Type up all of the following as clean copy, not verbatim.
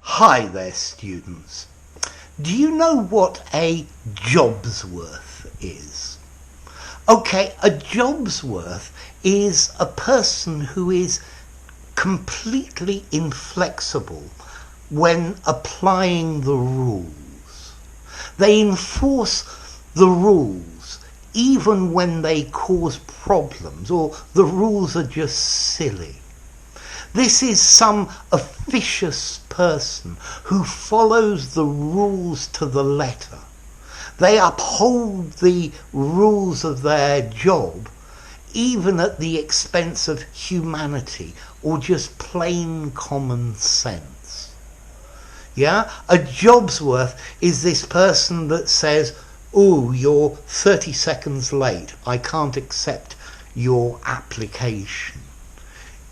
Hi there, students. Do you know what a Jobsworth is? Okay, a Jobsworth is a person who is completely inflexible when applying the rules. They enforce the rules even when they cause problems or the rules are just silly. This is some officious person who follows the rules to the letter. They uphold the rules of their job, even at the expense of humanity or just plain common sense. Yeah? A Jobsworth is this person that says, "Oh, you're 30 seconds late. I can't accept your application."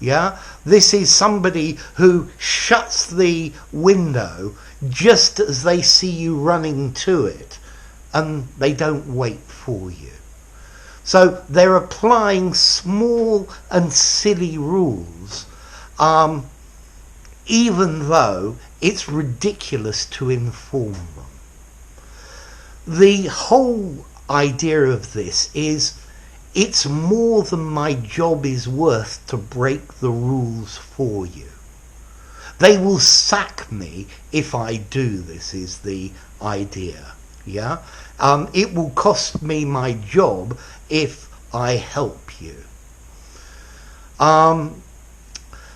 Yeah, this is somebody who shuts the window just as they see you running to it, and they don't wait for you. So they're applying small and silly rules, even though it's ridiculous to inform them. The whole idea of this is, it's more than my job is worth to break the rules for you. They will sack me if I do this, is the idea. Yeah? It will cost me my job if I help you.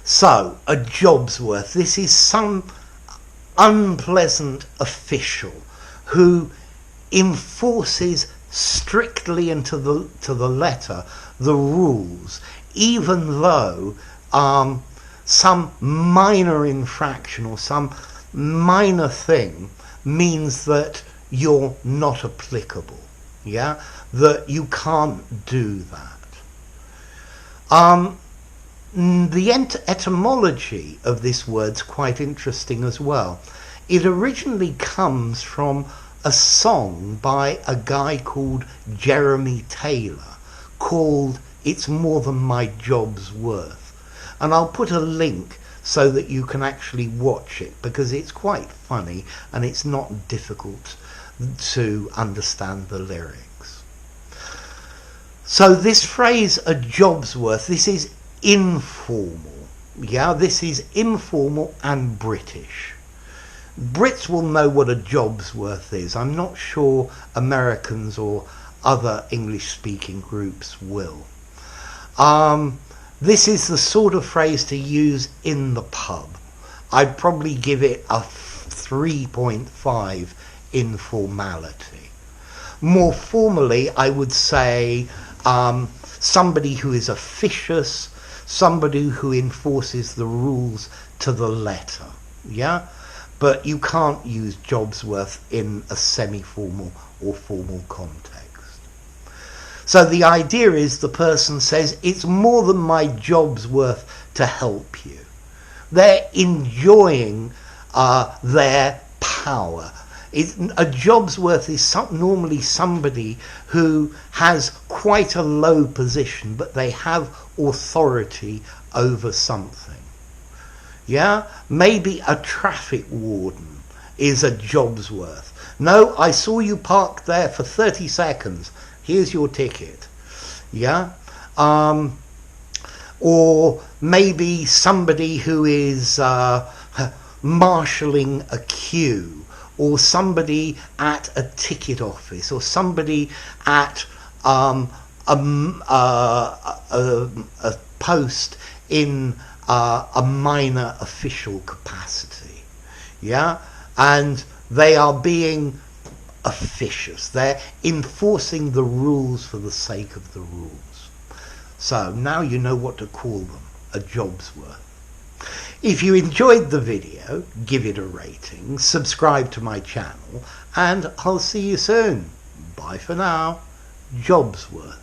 So, a Jobsworth. This is some unpleasant official who enforces strictly and to the letter the rules, even though some minor infraction or some minor thing means that you're not applicable. Yeah, that you can't do that. The etymology of this word's quite interesting as well. It originally comes from a song by a guy called Jeremy Taylor called "It's More Than My Job's Worth." And I'll put a link so that you can actually watch it, because it's quite funny and it's not difficult to understand the lyrics. So this phrase, a job's worth, this is informal. Yeah, this is informal and British. Brits will know what a job's worth is. I'm not sure Americans or other English-speaking groups will. This is the sort of phrase to use in the pub. I'd probably give it a 3.5 informality. More formally, I would say somebody who is officious, somebody who enforces the rules to the letter. Yeah? But you can't use Jobsworth in a semi-formal or formal context. So the idea is the person says, it's more than my job's worth to help you. They're enjoying their power. A job's worth is normally somebody who has quite a low position, but they have authority over something. Yeah, maybe a traffic warden is a job's worth. No, I saw you parked there for 30 seconds. Here's your ticket. Yeah, or maybe somebody who is marshalling a queue, or somebody at a ticket office, or somebody at a post in a minor official capacity. Yeah, and they are being officious. They're enforcing the rules for the sake of the rules. So now you know what to call them, a job's worth. If you enjoyed the video, give it a rating, subscribe to my channel, and I'll see you soon. Bye for now. Jobsworth.